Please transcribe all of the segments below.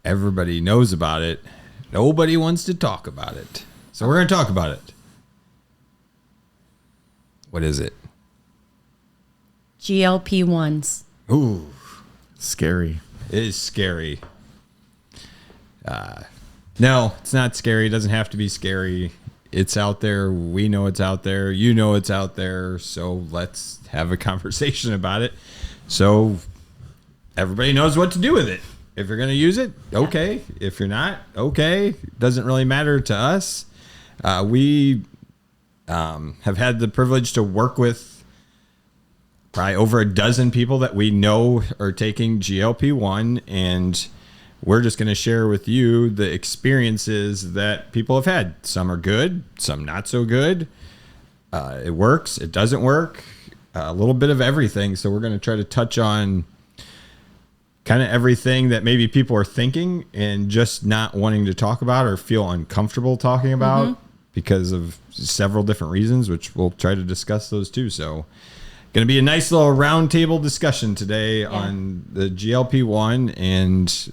everybody knows about it. Nobody wants to talk about it. So we're going to talk about it. What is it? GLP-1s. Ooh. Scary. It is scary. No, it's not scary. It doesn't have to be scary. It's out there. We know it's out there. You know it's out there. So let's have a conversation about it. So everybody knows what to do with it. If you're going to use it, okay. If you're not, okay. It doesn't really matter to us. We have had the privilege to work with probably over a dozen people that we know are taking GLP-1, and we're just going to share with you the experiences that people have had. Some are good, some not so good. It works, it doesn't work, a little bit of everything. So we're going to try to touch on kind of everything that maybe people are thinking and just not wanting to talk about or feel uncomfortable talking about because of several different reasons, which we'll try to discuss those too. So going to be a nice little roundtable discussion today on the GLP-1 and,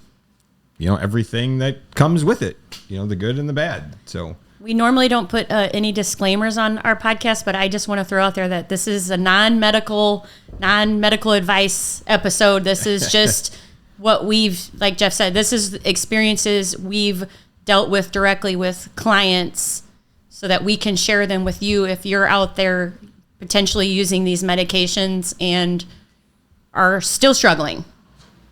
you know, everything that comes with it, you know, the good and the bad. So we normally don't put any disclaimers on our podcast, but I just want to throw out there that this is a non-medical advice episode. This is just what we've, like Jeff said, this is experiences we've dealt with directly with clients so that we can share them with you if you're out there potentially using these medications and are still struggling.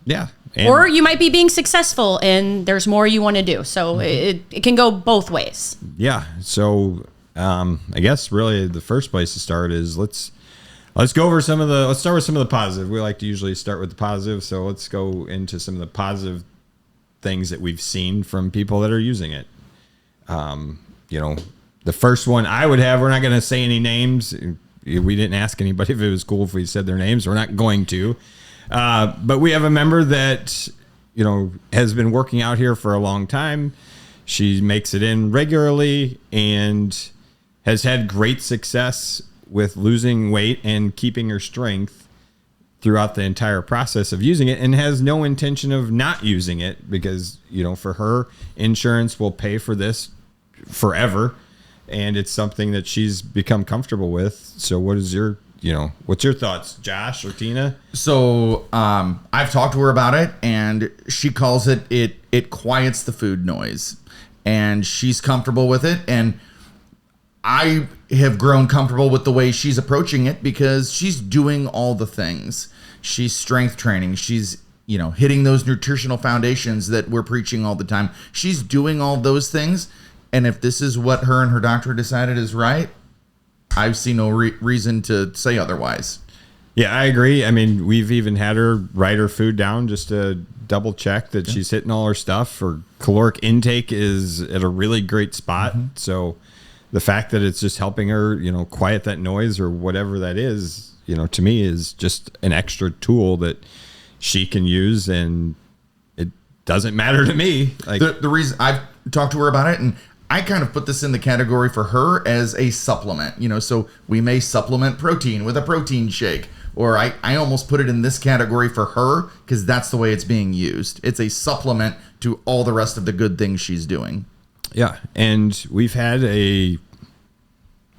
Yeah. Or you might be being successful and there's more you want to do. So it can go both ways. Yeah. So I guess really the first place to start is let's go over let's start with some of the positive. We like to usually start with the positive. So let's go into some of the positive things that we've seen from people that are using it. You know, the first one I would have, we're not going to say any names. We didn't ask anybody if it was cool if we said their names. We're not going to. But we have a member that, you know, has been working out here for a long time. She makes it in regularly and has had great success with losing weight and keeping her strength throughout the entire process of using it, and has no intention of not using it because, you know, for her, insurance will pay for this forever. And it's something that she's become comfortable with. So what's your thoughts, Josh or Tina? So I've talked to her about it, and she calls it quiets the food noise, and she's comfortable with it. And I have grown comfortable with the way she's approaching it because she's doing all the things. She's strength training. She's, you know, hitting those nutritional foundations that we're preaching all the time. She's doing all those things. And if this is what her and her doctor decided is right, I see no reason to say otherwise. Yeah, I agree. I mean, we've even had her write her food down just to double check that she's hitting all her stuff. Her caloric intake is at a really great spot. So the fact that it's just helping her, you know, quiet that noise or whatever that is, you know, to me is just an extra tool that she can use, and it doesn't matter to me. Like the reason I've talked to her about it, and I kind of put this in the category for her as a supplement, you know, so we may supplement protein with a protein shake, or I almost put it in this category for her because that's the way it's being used. It's a supplement to all the rest of the good things she's doing. Yeah. And we've probably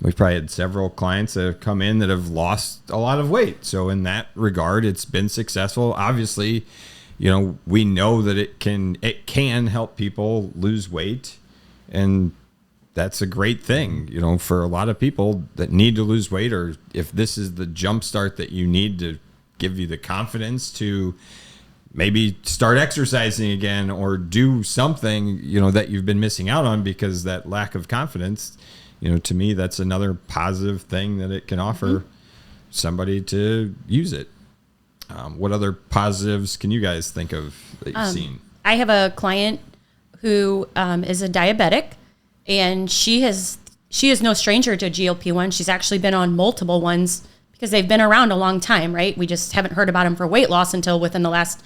had several clients that have come in that have lost a lot of weight. So in that regard, it's been successful. Obviously, you know, we know that it can help people lose weight. And that's a great thing, you know, for a lot of people that need to lose weight, or if this is the jump start that you need to give you the confidence to maybe start exercising again or do something, you know, that you've been missing out on because that lack of confidence, you know, to me, that's another positive thing that it can offer somebody to use it. What other positives can you guys think of that you've seen? I have a client who is a diabetic, and she is no stranger to GLP-1. She's actually been on multiple ones because they've been around a long time, right? We just haven't heard about them for weight loss until within the last,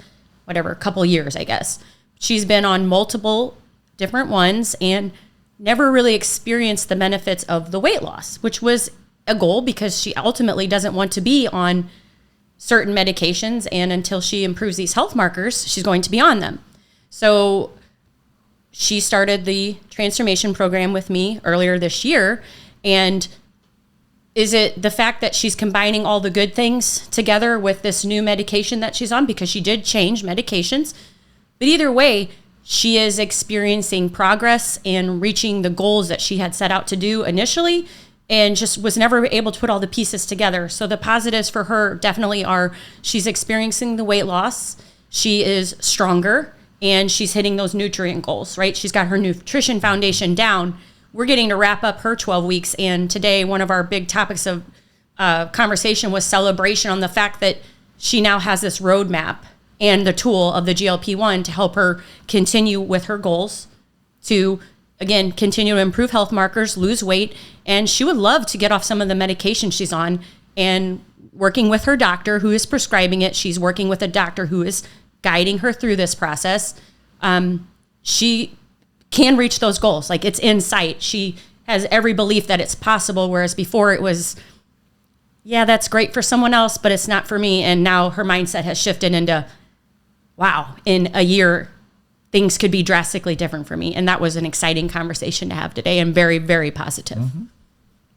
couple years, I guess. She's been on multiple different ones and never really experienced the benefits of the weight loss, which was a goal because she ultimately doesn't want to be on certain medications, and until she improves these health markers, she's going to be on them. So she started the transformation program with me earlier this year. And is it the fact that she's combining all the good things together with this new medication that she's on? Because she did change medications. But either way, she is experiencing progress and reaching the goals that she had set out to do initially, and just was never able to put all the pieces together. So the positives for her definitely are she's experiencing the weight loss, she is stronger, and she's hitting those nutrient goals, right? She's got her nutrition foundation down. We're getting to wrap up her 12 weeks. And today, one of our big topics of conversation was celebration on the fact that she now has this roadmap and the tool of the GLP-1 to help her continue with her goals to, again, continue to improve health markers, lose weight. And she would love to get off some of the medication she's on, and working with her doctor who is prescribing it. She's working with a doctor who is guiding her through this process. She can reach those goals. Like, it's in sight. She has every belief that it's possible, whereas before it was, yeah, that's great for someone else, but it's not for me. And now her mindset has shifted into, wow, in a year, things could be drastically different for me. And that was an exciting conversation to have today, and very, very positive. Mm-hmm.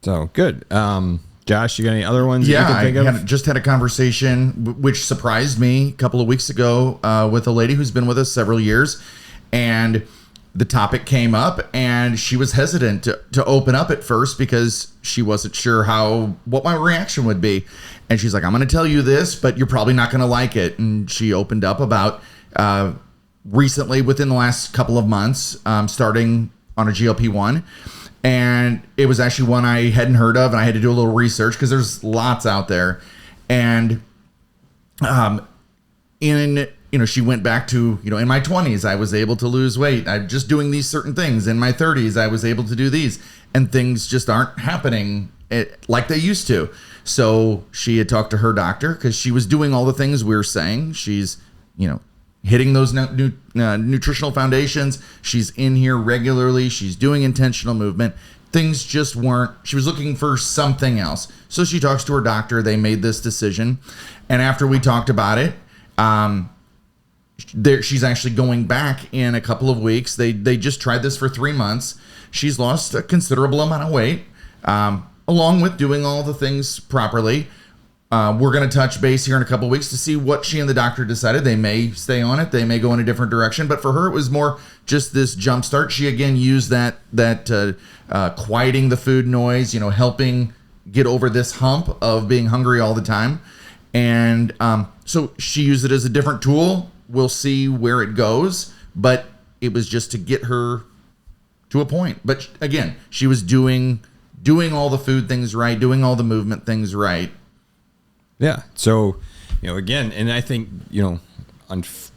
So good. Josh, you got any other ones? Yeah, that you can think of? just had a conversation which surprised me a couple of weeks ago with a lady who's been with us several years, and the topic came up, and she was hesitant to open up at first because she wasn't sure what my reaction would be. And she's like, I'm going to tell you this, but you're probably not going to like it. And she opened up about recently, within the last couple of months, starting on a GLP-1. And it was actually one I hadn't heard of, and I had to do a little research because there's lots out there. And she went back to, in my 20s, I was able to lose weight. I'm just doing these certain things. In my 30s, I was able to do these, and things just aren't happening like they used to. So she had talked to her doctor because she was doing all the things we were saying. She's, hitting those nutritional foundations. She's in here regularly. She's doing intentional movement. Things just weren't, she was looking for something else. So she talks to her doctor. They made this decision. And after we talked about it, she's actually going back in a couple of weeks. They just tried this for 3 months. She's lost a considerable amount of weight, along with doing all the things properly. We're going to touch base here in a couple of weeks to see what she and the doctor decided. They may stay on it. They may go in a different direction. But for her, it was more just this jump start. She, again, used that quieting the food noise, helping get over this hump of being hungry all the time. And so she used it as a different tool. We'll see where it goes. But it was just to get her to a point. But again, she was doing all the food things right, doing all the movement things right. Yeah. So, again, and I think,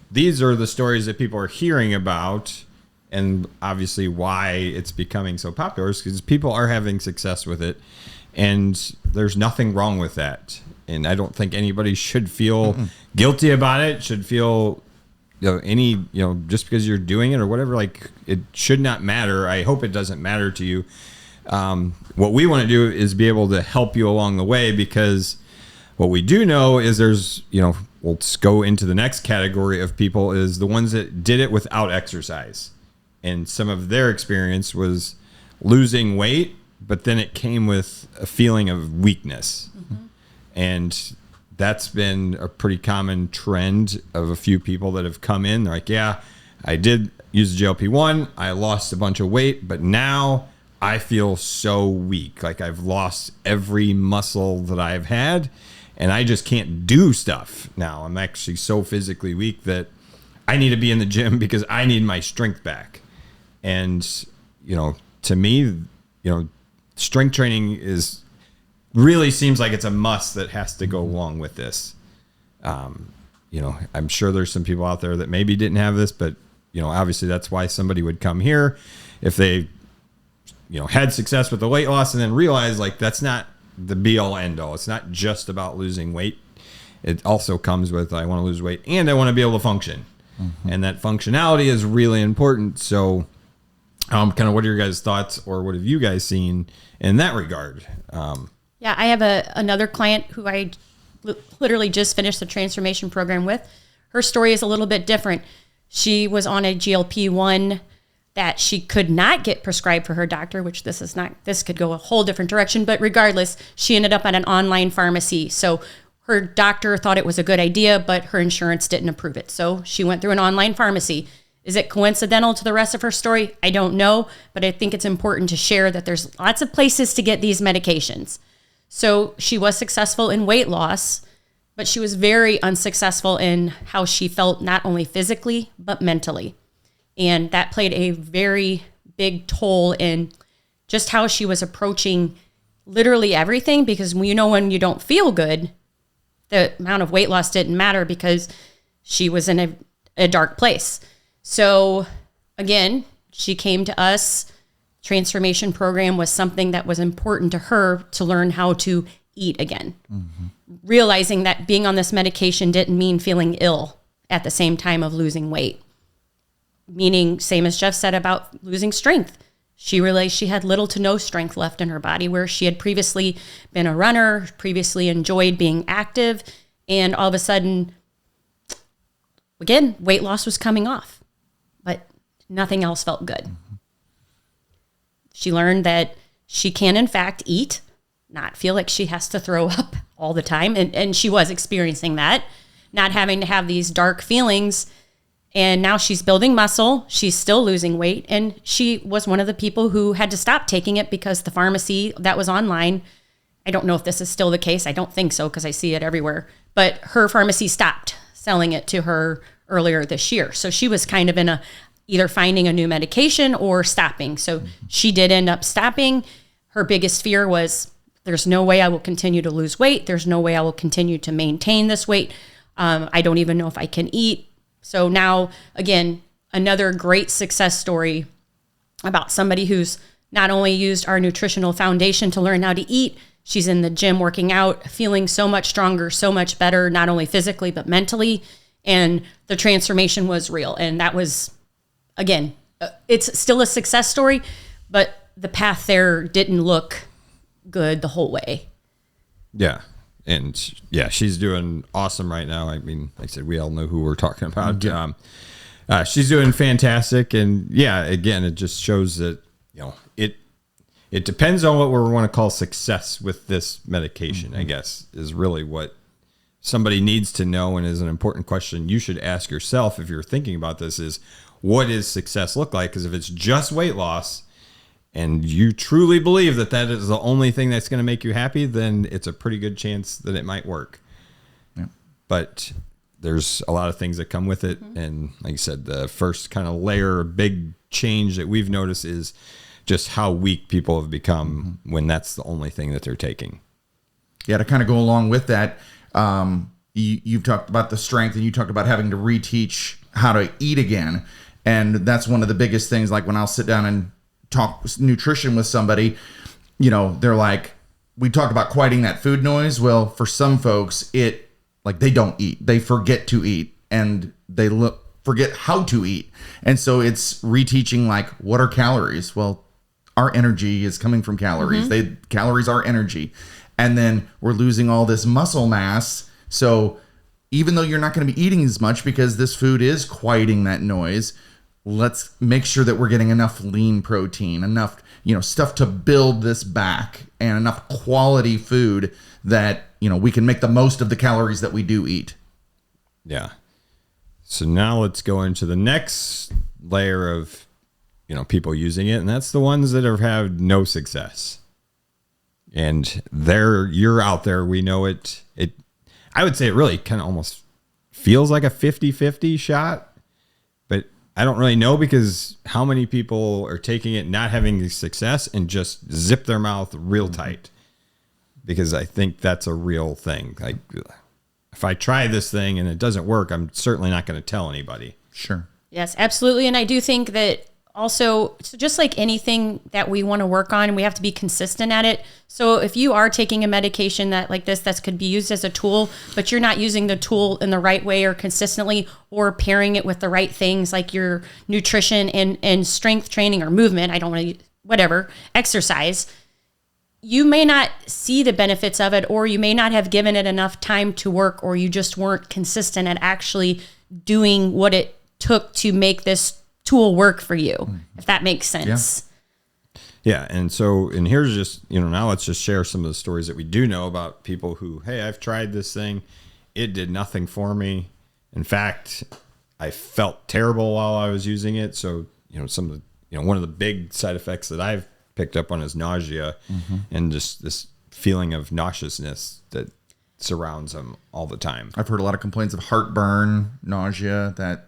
these are the stories that people are hearing about, and obviously why it's becoming so popular is because people are having success with it, and there's nothing wrong with that. And I don't think anybody should feel guilty about it, should feel, just because you're doing it or whatever, like, it should not matter. I hope it doesn't matter to you. What we want to do is be able to help you along the way, because what we do know is there's, we'll go into the next category of people is the ones that did it without exercise. And some of their experience was losing weight, but then it came with a feeling of weakness. Mm-hmm. And that's been a pretty common trend of a few people that have come in. They're like, yeah, I did use the GLP-1. I lost a bunch of weight, but now I feel so weak. Like, I've lost every muscle that I've had, and I just can't do stuff now. I'm actually so physically weak that I need to be in the gym because I need my strength back. And, to me, strength training really seems like it's a must that has to go along with this. I'm sure there's some people out there that maybe didn't have this, but, obviously that's why somebody would come here if they, had success with the weight loss and then realize, like, that's not the be all end all. It's not just about losing weight. It also comes with, I want to lose weight and I want to be able to function. Mm-hmm. And that functionality is really important. So kind of what are your guys' thoughts, or what have you guys seen in that regard? Yeah, I have another client who I literally just finished the transformation program with. Her story is a little bit different. She was on a GLP-1 that she could not get prescribed for her doctor, which this could go a whole different direction. But regardless, she ended up at an online pharmacy. So her doctor thought it was a good idea, but her insurance didn't approve it. So she went through an online pharmacy. Is it coincidental to the rest of her story? I don't know, but I think it's important to share that there's lots of places to get these medications. So she was successful in weight loss, but she was very unsuccessful in how she felt, not only physically, but mentally. And that played a very big toll in just how she was approaching literally everything, because when you don't feel good, the amount of weight loss didn't matter because she was in a dark place. So again, she came to us. Transformation program was something that was important to her to learn how to eat again. Mm-hmm. Realizing that being on this medication didn't mean feeling ill at the same time of losing weight. Meaning, same as Jeff said about losing strength. She realized she had little to no strength left in her body, where she had previously been a runner, previously enjoyed being active, and all of a sudden, again, weight loss was coming off, but nothing else felt good. Mm-hmm. She learned that she can, in fact, eat, not feel like she has to throw up all the time, and she was experiencing that, not having to have these dark feelings. And now she's building muscle. She's still losing weight. And she was one of the people who had to stop taking it because the pharmacy that was online, I don't know if this is still the case. I don't think so because I see it everywhere. But her pharmacy stopped selling it to her earlier this year. So she was kind of in either finding a new medication or stopping. So she did end up stopping. Her biggest fear was, there's no way I will continue to lose weight. There's no way I will continue to maintain this weight. I don't even know if I can eat. So now, again, another great success story about somebody who's not only used our nutritional foundation to learn how to eat, she's in the gym working out, feeling so much stronger, so much better, not only physically, but mentally. And the transformation was real. And that was, again, it's still a success story, but the path there didn't look good the whole way. Yeah. And yeah, she's doing awesome right now. I mean, like I said, we all know who we're talking about. Yeah. She's doing fantastic. And yeah, again, it just shows that, it depends on what we want to call success with this medication, mm-hmm. I guess, is really what somebody needs to know, and is an important question you should ask yourself if you're thinking about this, is what does success look like? Because if it's just weight loss, and you truly believe that that is the only thing that's going to make you happy, then it's a pretty good chance that it might work. Yeah. But there's a lot of things that come with it. Mm-hmm. And like you said, the first kind of layer, big change that we've noticed is just how weak people have become mm-hmm. when that's the only thing that they're taking. Yeah, to kind of go along with that, you've talked about the strength, and you talked about having to reteach how to eat again. And that's one of the biggest things, like when I'll sit down and talk nutrition with somebody, they're like, we talk about quieting that food noise. Well, for some folks, they don't eat. They forget to eat, and they forget how to eat. And so it's reteaching, like, what are calories? Well, our energy is coming from calories. Mm-hmm. Calories are energy. And then we're losing all this muscle mass. So even though you're not going to be eating as much because this food is quieting that noise, let's make sure that we're getting enough lean protein, enough, stuff to build this back, and enough quality food that, we can make the most of the calories that we do eat. Yeah. So now let's go into the next layer of, people using it. And that's the ones that have had no success. And you're out there. We know it. I would say it really kind of almost feels like a 50-50 shot. I don't really know, because how many people are taking it, not having success, and just zip their mouth real tight? Because I think that's a real thing. Like, if I try this thing and it doesn't work, I'm certainly not going to tell anybody. Sure. Yes, absolutely. And I do think that also, so just like anything that we want to work on, we have to be consistent at it. So if you are taking a medication that could be used as a tool, but you're not using the tool in the right way or consistently, or pairing it with the right things like your nutrition and strength training or movement, exercise, you may not see the benefits of it, or you may not have given it enough time to work, or you just weren't consistent at actually doing what it took to make this tool work for you, if that makes sense. Yeah. And so, and here's just, now let's just share some of the stories that we do know about people who, hey, I've tried this thing. It did nothing for me. In fact, I felt terrible while I was using it. So, some of the, one of the big side effects that I've picked up on is nausea and just this feeling of nauseousness that surrounds them all the time. I've heard a lot of complaints of heartburn, nausea, that.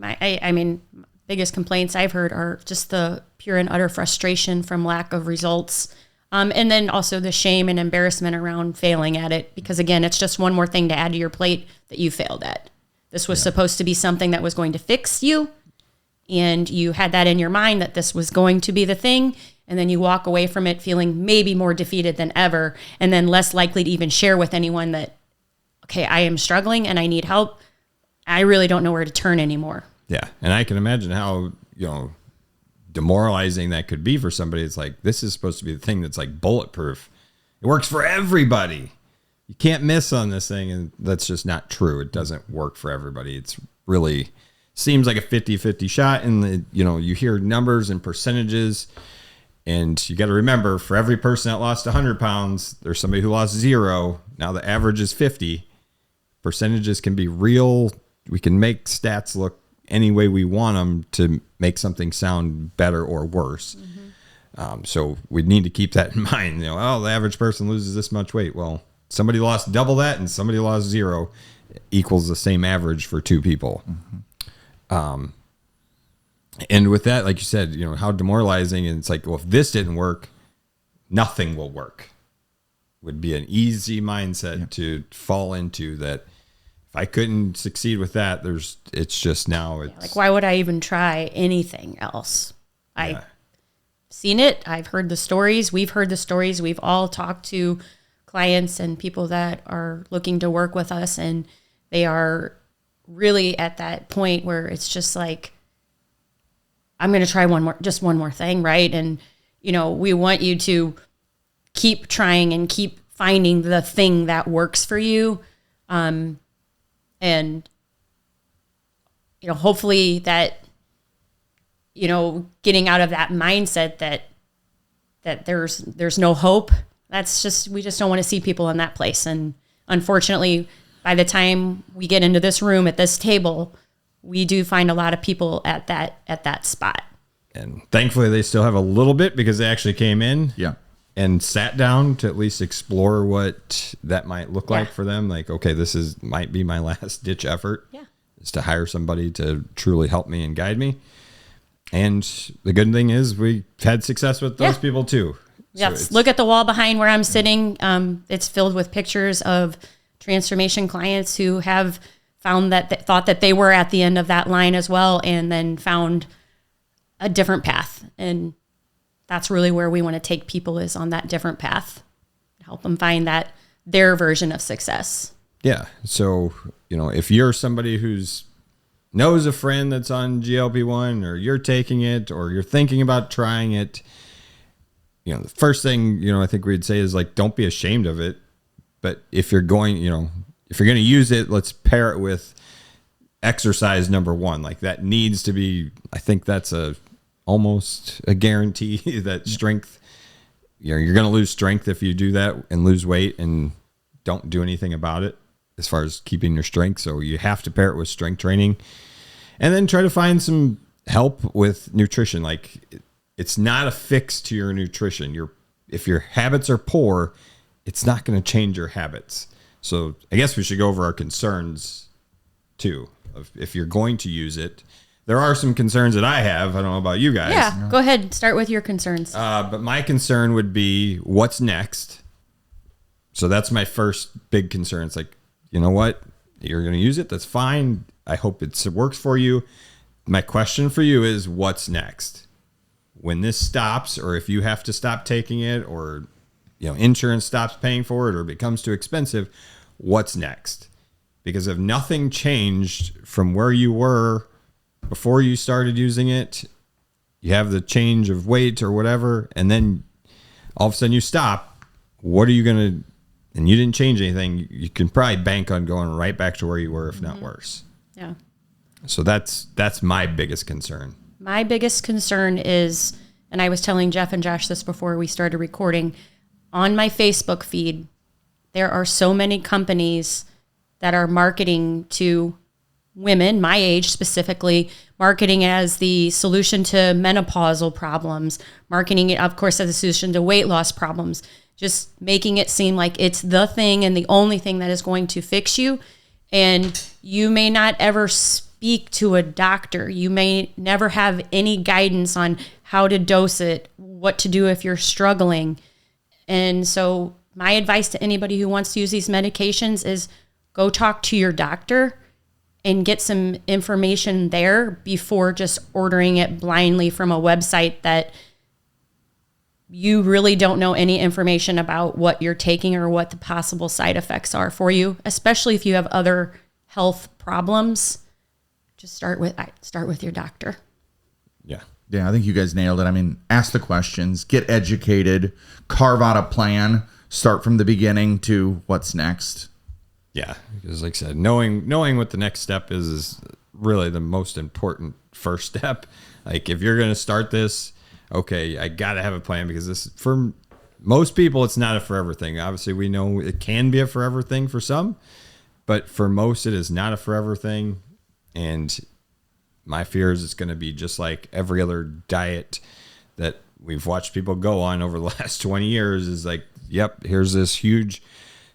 I mean, biggest complaints I've heard are just the pure and utter frustration from lack of results. And then also the shame and embarrassment around failing at it. Because again, it's just one more thing to add to your plate that you failed at. This was supposed to be something that was going to fix you. And you had that in your mind that this was going to be the thing. And then you walk away from it feeling maybe more defeated than ever. And then less likely to even share with anyone that, okay, I am struggling and I need help. I really don't know where to turn anymore. Yeah. And I can imagine how, demoralizing that could be for somebody. It's like, this is supposed to be the thing that's like bulletproof. It works for everybody. You can't miss on this thing. And that's just not true. It doesn't work for everybody. It's really seems like a 50-50 shot. And you hear numbers and percentages, and you got to remember, for every person that lost 100 pounds, there's somebody who lost 0. Now the average is 50. Percentages can be real. We can make stats look any way we want them to make something sound better or worse. So we need to keep that in mind. The average person loses this much weight. Well, somebody lost double that and somebody lost 0 equals the same average for 2 people. And with that, like you said, how demoralizing. And it's like, well, if this didn't work, nothing will work. Would be an easy mindset to fall into, that if I couldn't succeed with that, it's just now. It's like, why would I even try anything else? I've seen it. I've heard the stories. We've heard the stories. We've all talked to clients and people that are looking to work with us, and they are really at that point where it's just like, I'm going to try one more thing. Right. And, we want you to keep trying and keep finding the thing that works for you. And, hopefully that, getting out of that mindset that there's no hope. We just don't want to see people in that place. And unfortunately, by the time we get into this room at this table, we do find a lot of people at that spot. And thankfully they still have a little bit, because they actually came in. Yeah. And sat down to at least explore what that might look like for them. Like, okay, might be my last ditch effort. Yeah. Is to hire somebody to truly help me and guide me. And the good thing is we've had success with those people too. Yes. So look at the wall behind where I'm sitting. It's filled with pictures of transformation clients who have found thought that they were at the end of that line as well, and then found a different path. And that's really where we want to take people, is on that different path, help them find their version of success. Yeah. So, if you're somebody who's knows a friend that's on GLP-1, or you're taking it, or you're thinking about trying it, the first thing, I think we'd say is like, don't be ashamed of it. But if you're going to use it, let's pair it with exercise number 1. Like, that needs to be, I think that's almost a guarantee that strength, you're going to lose strength if you do that and lose weight and don't do anything about it as far as keeping your strength. So you have to pair it with strength training, and then try to find some help with nutrition. Like, it's not a fix to your nutrition. If your habits are poor, it's not going to change your habits. So I guess we should go over our concerns too. If you're going to use it, there are some concerns that I have. I don't know about you guys. Yeah, go ahead. Start with your concerns. But my concern would be, what's next? So that's my first big concern. It's like, you know what? You're going to use it. That's fine. I hope it works for you. My question for you is, what's next? When this stops, or if you have to stop taking it, or insurance stops paying for it, or becomes too expensive, what's next? Because if nothing changed from where you were before you started using it, you have the change of weight or whatever, and then all of a sudden you stop, what are you going to, and you didn't change anything, you can probably bank on going right back to where you were, if not worse. Yeah. So that's my biggest concern. My biggest concern is, and I was telling Jeff and Josh this before we started recording, on my Facebook feed, there are so many companies that are marketing to women, my age specifically, marketing as the solution to menopausal problems, marketing it, of course, as a solution to weight loss problems, just making it seem like it's the thing and the only thing that is going to fix you. And you may not ever speak to a doctor. You may never have any guidance on how to dose it, what to do if you're struggling. And so my advice to anybody who wants to use these medications is go talk to your doctor and get some information there before just ordering it blindly from a website that you really don't know any information about what you're taking or what the possible side effects are for you, especially if you have other health problems. Just start with your doctor. Yeah. Yeah, I think you guys nailed it. I mean, ask the questions, get educated, carve out a plan, start from the beginning to what's next. Yeah, because like I said, knowing what the next step is really the most important first step. Like if you're going to start this, okay, I got to have a plan, because this, for most people, it's not a forever thing. Obviously, we know it can be a forever thing for some, but for most, it is not a forever thing. And my fear is it's going to be just like every other diet that we've watched people go on over the last 20 years is like, yep, here's this huge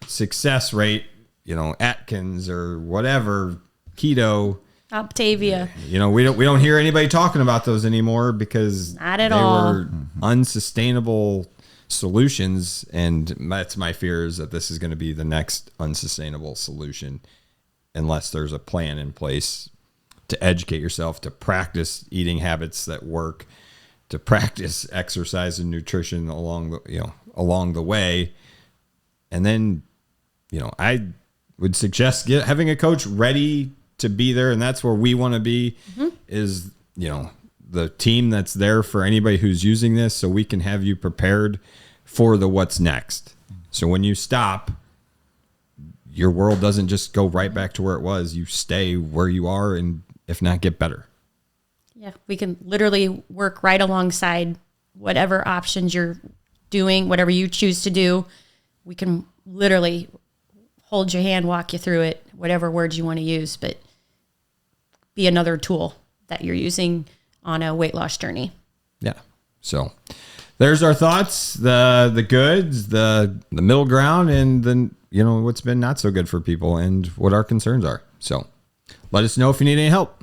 success rate, Atkins or whatever, keto, Optavia. we don't hear anybody talking about those anymore because not at all. Were unsustainable solutions, and that's my fear, is that this is going to be the next unsustainable solution unless there's a plan in place to educate yourself, to practice eating habits that work, to practice exercise and nutrition along the way. And then, I would suggest having a coach ready to be there. And that's where we want to be, is, the team that's there for anybody who's using this, so we can have you prepared for the what's next. So when you stop, your world doesn't just go right back to where it was. You stay where you are, and if not, get better. Yeah, we can literally work right alongside whatever options you're doing, whatever you choose to do. We can literally hold your hand, walk you through it, whatever words you want to use, but be another tool that you're using on a weight loss journey. Yeah. So there's our thoughts, the goods, the middle ground, and then, what's been not so good for people and what our concerns are. So let us know if you need any help.